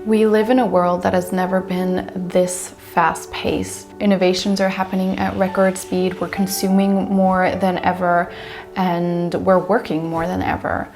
We live in a world that has never been this fast-paced. Innovations are happening at record speed. We're consuming more than ever, and we're working more than ever.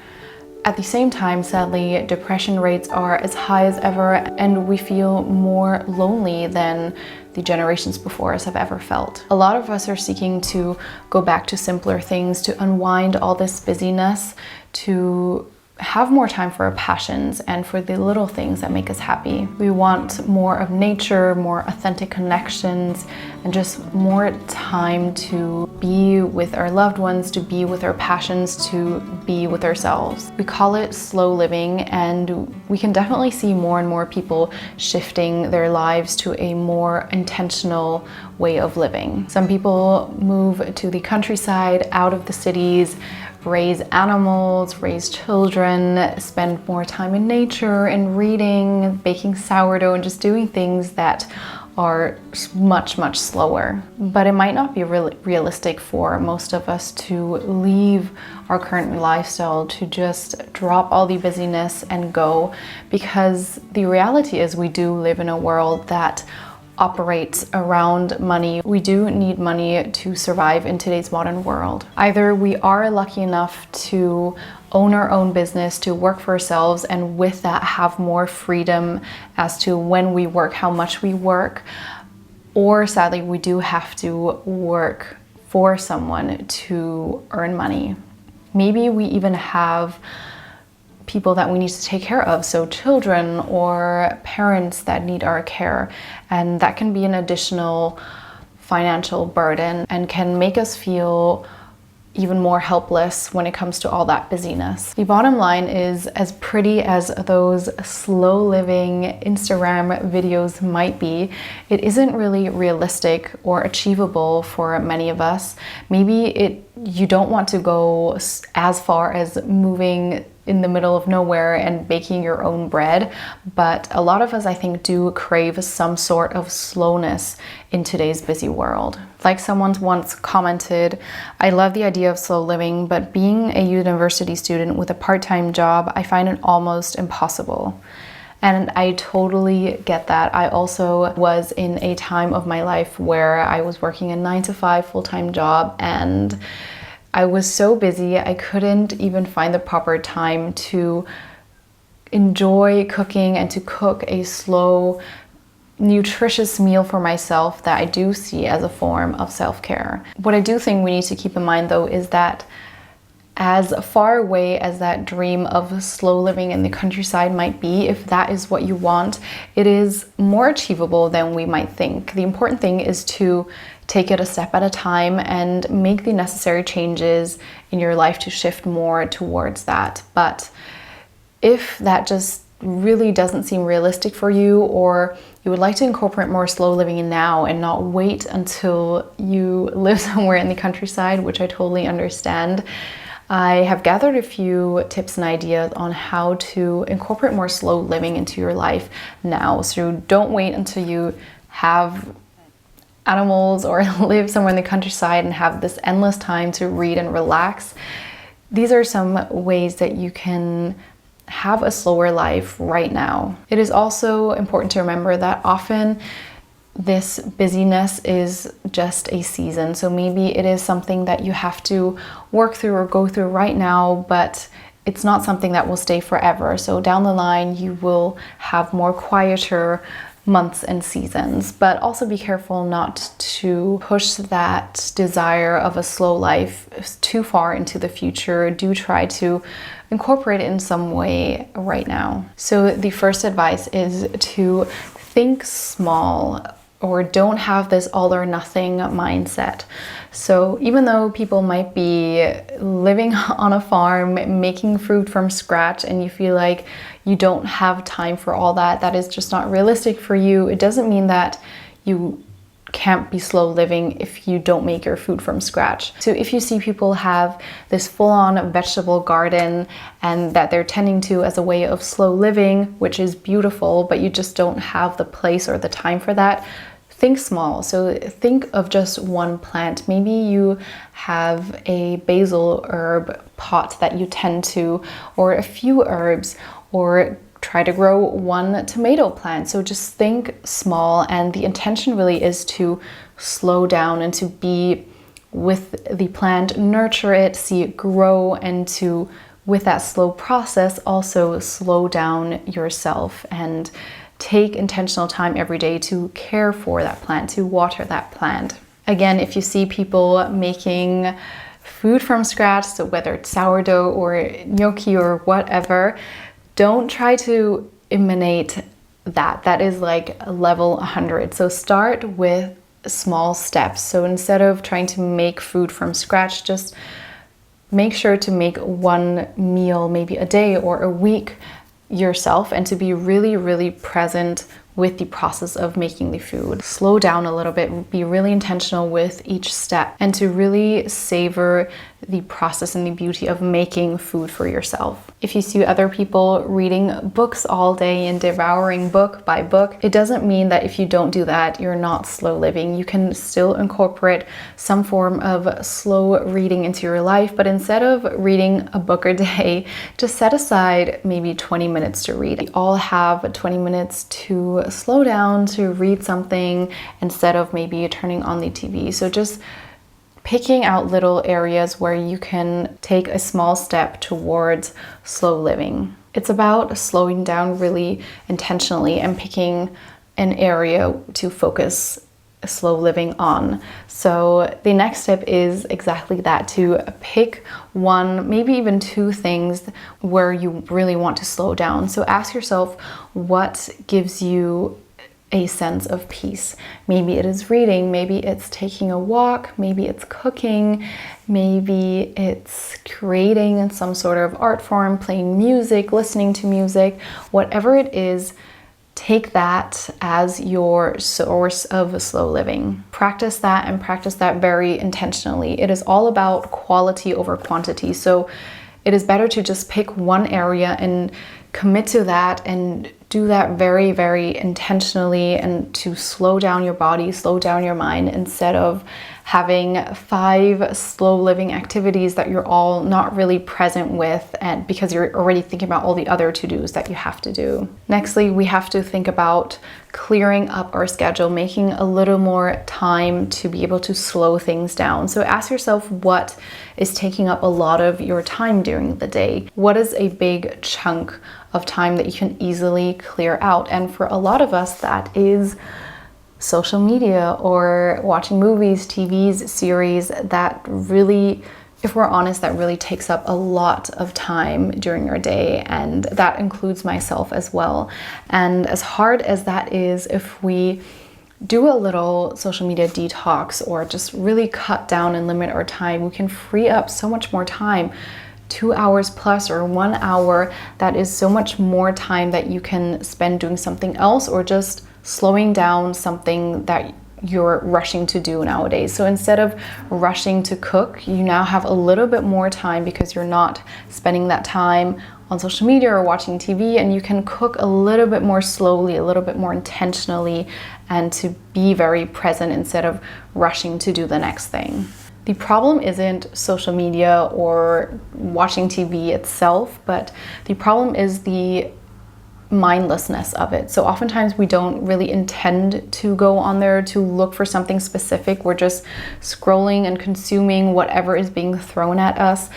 At the same time, sadly, depression rates are as high as ever, and we feel more lonely than the generations before us have ever felt. A lot of us are seeking to go back to simpler things, to unwind all this busyness, to have more time for our passions and for the little things that make us happy. We want more of nature, more authentic connections, and just more time to be with our loved ones, to be with our passions, to be with ourselves. We call it slow living, and we can definitely see more and more people shifting their lives to a more intentional way of living. Some people move to the countryside, out of the cities, raise animals, raise children, spend more time in nature and reading, baking sourdough, and just doing things that are much slower. But it might not be realistic for most of us to leave our current lifestyle, to just drop all the busyness and go, because the reality is we do live in a world that operates around money. We do need money to survive in today's modern world. Either we are lucky enough to own our own business, to work for ourselves, and with that have more freedom as to when we work, how much we work, or sadly we do have to work for someone to earn money. Maybe we even have people that we need to take care of, so children or parents that need our care, and that can be an additional financial burden and can make us feel even more helpless when it comes to all that busyness. The bottom line is, as pretty as those slow living Instagram videos might be, it isn't really realistic or achievable for many of us. Maybe you don't want to go as far as moving in the middle of nowhere and baking your own bread, but a lot of us, I think, do crave some sort of slowness in today's busy world. Like someone once commented, "I love the idea of slow living, but being a university student with a part-time job, I find it almost impossible." And I totally get that. I also was in a time of my life where I was working a 9-to-5 full-time job, and I was so busy, I couldn't even find the proper time to enjoy cooking and to cook a slow, nutritious meal for myself that I do see as a form of self-care. What I do think we need to keep in mind, though, is that as far away as that dream of slow living in the countryside might be, if that is what you want, it is more achievable than we might think. The important thing is to take it a step at a time and make the necessary changes in your life to shift more towards that. But if that just really doesn't seem realistic for you, or you would like to incorporate more slow living now and not wait until you live somewhere in the countryside, which I totally understand, I have gathered a few tips and ideas on how to incorporate more slow living into your life now. So don't wait until you have animals or live somewhere in the countryside and have this endless time to read and relax. These are some ways that you can have a slower life right now. It is also important to remember that often this busyness is just a season. So maybe it is something that you have to work through or go through right now, but it's not something that will stay forever. So down the line, you will have more quieter months and seasons, but also be careful not to push that desire of a slow life too far into the future. Do try to incorporate it in some way right now. So the first advice is to think small, or don't have this all or nothing mindset. So even though people might be living on a farm, making food from scratch, and you feel like you don't have time for all that, that is just not realistic for you, it doesn't mean that you can't be slow living if you don't make your food from scratch. So if you see people have this full-on vegetable garden and that they're tending to as a way of slow living, which is beautiful, but you just don't have the place or the time for that, think small. So think of just one plant. Maybe you have a basil herb pot that you tend to, or a few herbs, or try to grow one tomato plant. So just think small, and the intention really is to slow down and to be with the plant, nurture it, see it grow, and to, with that slow process, also slow down yourself and take intentional time every day to care for that plant, to water that plant. Again, if you see people making food from scratch, so whether it's sourdough or gnocchi or whatever, don't try to imitate that. That is like level 100. So start with small steps. So instead of trying to make food from scratch, just make sure to make one meal maybe a day or a week yourself, and to be really, really present with the process of making the food. Slow down a little bit, be really intentional with each step, and to really savor the process and the beauty of making food for yourself. If you see other people reading books all day and devouring book by book, it doesn't mean that if you don't do that, you're not slow living. You can still incorporate some form of slow reading into your life, but instead of reading a book a day, just set aside maybe 20 minutes to read. We all have 20 minutes to slow down, to read something instead of maybe turning on the TV. So just picking out little areas where you can take a small step towards slow living. It's about slowing down really intentionally and picking an area to focus slow living on. So the next step is exactly that, to pick one, maybe even two things where you really want to slow down. So ask yourself, what gives you a sense of peace? Maybe it is reading, maybe it's taking a walk, maybe it's cooking, maybe it's creating in some sort of art form, playing music, listening to music. Whatever it is, take that as your source of slow living. Practice that, and practice that very intentionally. It is all about quality over quantity. So it is better to just pick one area and commit to that, and do that very, very intentionally, and to slow down your body, slow down your mind, instead of having 5 slow living activities that you're all not really present with, and because you're already thinking about all the other to-dos that you have to do. Nextly, we have to think about clearing up our schedule, making a little more time to be able to slow things down. So ask yourself, what is taking up a lot of your time during the day? What is a big chunk of time that you can easily clear out? And for a lot of us, that is social media or watching movies, TVs, series. That really, if we're honest, that really takes up a lot of time during your day, and that includes myself as well. And as hard as that is, if we do a little social media detox or just really cut down and limit our time, we can free up so much more time. 2 hours plus or 1 hour, that is so much more time that you can spend doing something else, or just slowing down something that you're rushing to do nowadays. So instead of rushing to cook, you now have a little bit more time because you're not spending that time on social media or watching TV, and you can cook a little bit more slowly, a little bit more intentionally, and to be very present instead of rushing to do the next thing. The problem isn't social media or watching TV itself, but the problem is the mindlessness of it. So oftentimes we don't really intend to go on there to look for something specific. We're just scrolling and consuming whatever is being thrown at us.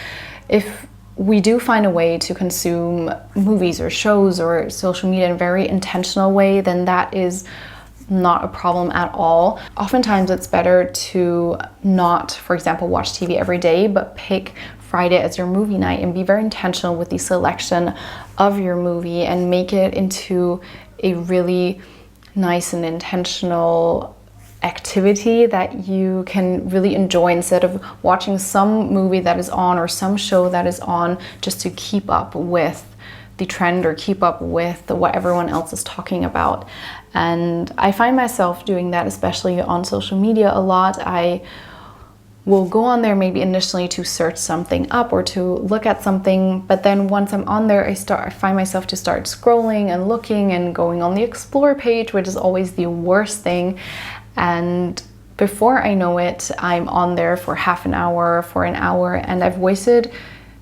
If we do find a way to consume movies or shows or social media in a very intentional way, then that is not a problem at all. Oftentimes it's better to not, for example, watch TV every day, but pick Friday as your movie night and be very intentional with the selection of your movie, and make it into a really nice and intentional activity that you can really enjoy, instead of watching some movie that is on or some show that is on just to keep up with the trend or keep up with what everyone else is talking about. And I find myself doing that, especially on social media, a lot. I will go on there maybe initially to search something up or to look at something, but then once I'm on there, I find myself to start scrolling and looking and going on the explore page, which is always the worst thing. And before I know it, I'm on there for half an hour, for an hour, and I've wasted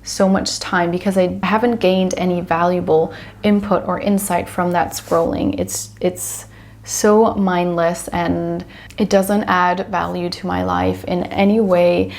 so much time because I haven't gained any valuable input or insight from that scrolling. It's so mindless and it doesn't add value to my life in any way.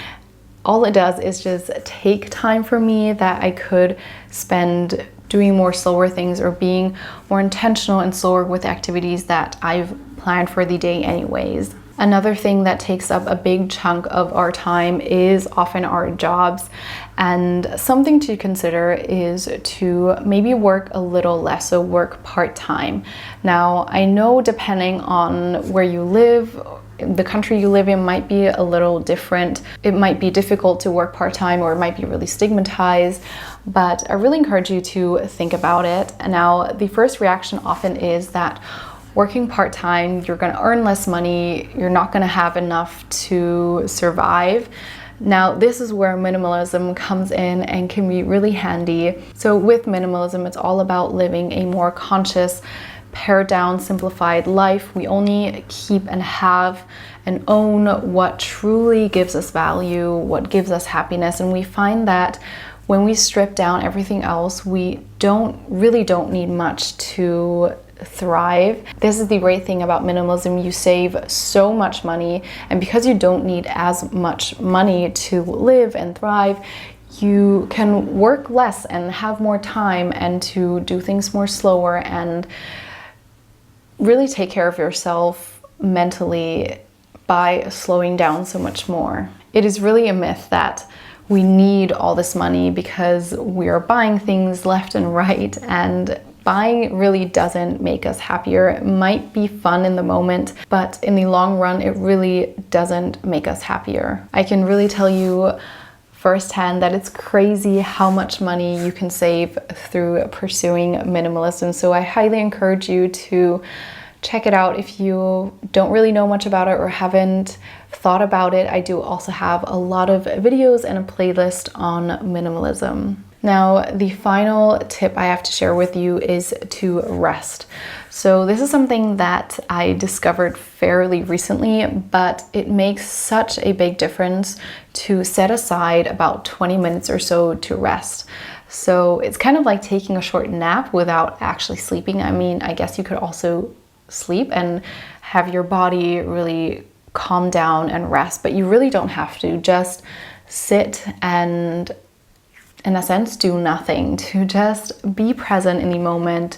All it does is just take time from me that I could spend doing more slower things or being more intentional and slower with activities that I've planned for the day anyways. Another thing that takes up a big chunk of our time is often our jobs. And something to consider is to maybe work a little less, so work part-time. Now, I know depending on where you live, the country you live in might be a little different. It might be difficult to work part-time or it might be really stigmatized, but I really encourage you to think about it. Now, the first reaction often is that working part-time, you're going to earn less money, you're not going to have enough to survive. Now, this is where minimalism comes in and can be really handy. So with minimalism, it's all about living a more conscious, pared down, simplified life. We only keep and have and own what truly gives us value, what gives us happiness. And we find that when we strip down everything else, we really don't need much to thrive. This is the great thing about minimalism. You save so much money, and because you don't need as much money to live and thrive, you can work less and have more time and to do things more slower and really take care of yourself mentally by slowing down so much more. It is really a myth that we need all this money because we are buying things left and right, and buying really doesn't make us happier. It might be fun in the moment, but in the long run, it really doesn't make us happier. I can really tell you firsthand that it's crazy how much money you can save through pursuing minimalism. So I highly encourage you to check it out if you don't really know much about it or haven't thought about it. I do also have a lot of videos and a playlist on minimalism. Now, the final tip I have to share with you is to rest. So this is something that I discovered fairly recently, but it makes such a big difference to set aside about 20 minutes or so to rest. So it's kind of like taking a short nap without actually sleeping. I mean, I guess you could also sleep and have your body really calm down and rest, but you really don't have to. Just sit and, in a sense, do nothing, to just be present in the moment.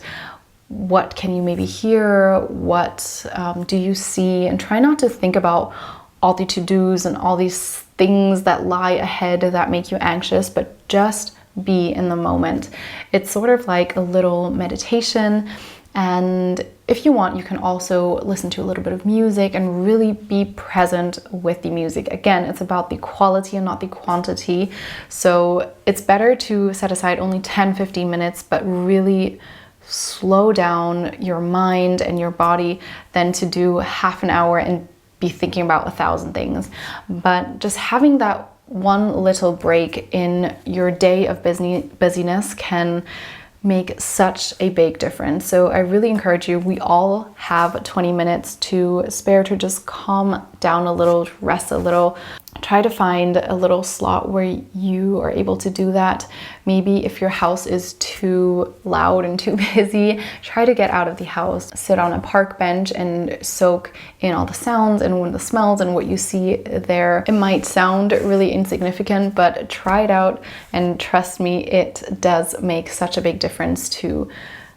What can you maybe hear? What do you see? And try not to think about all the to-dos and all these things that lie ahead that make you anxious, but just be in the moment. It's sort of like a little meditation. And if you want, you can also listen to a little bit of music and really be present with the music. Again, it's about the quality and not the quantity. So it's better to set aside only 10-15 minutes, but really slow down your mind and your body than to do half an hour and be thinking about 1,000 things. But just having that one little break in your day of busyness can make such a big difference. So I really encourage you, we all have 20 minutes to spare to just calm down a little, rest a little. Try to find a little slot where you are able to do that. Maybe if your house is too loud and too busy, try to get out of the house. Sit on a park bench and soak in all the sounds and the smells and what you see there. It might sound really insignificant, but try it out and trust me, it does make such a big difference to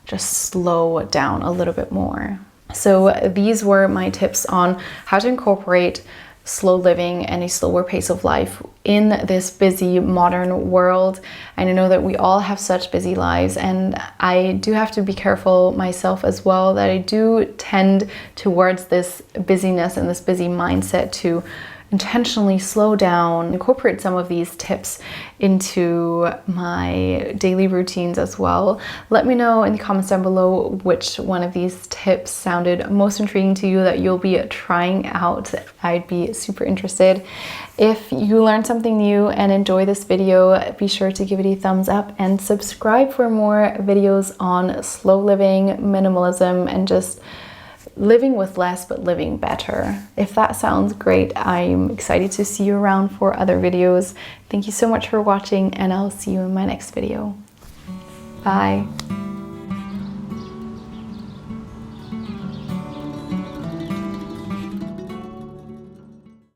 just slow down a little bit more. So these were my tips on how to incorporate slow living and a slower pace of life in this busy modern world. And I know that we all have such busy lives, and I do have to be careful myself as well, that I do tend towards this busyness and this busy mindset to intentionally slow down, incorporate some of these tips into my daily routines as well. Let me know in the comments down below which one of these tips sounded most intriguing to you that you'll be trying out. I'd be super interested. If you learned something new and enjoy this video, be sure to give it a thumbs up and subscribe for more videos on slow living, minimalism, and just living with less but living better. If that sounds great, I'm excited to see you around for other videos. Thank you so much for watching, and I'll see you in my next video. Bye.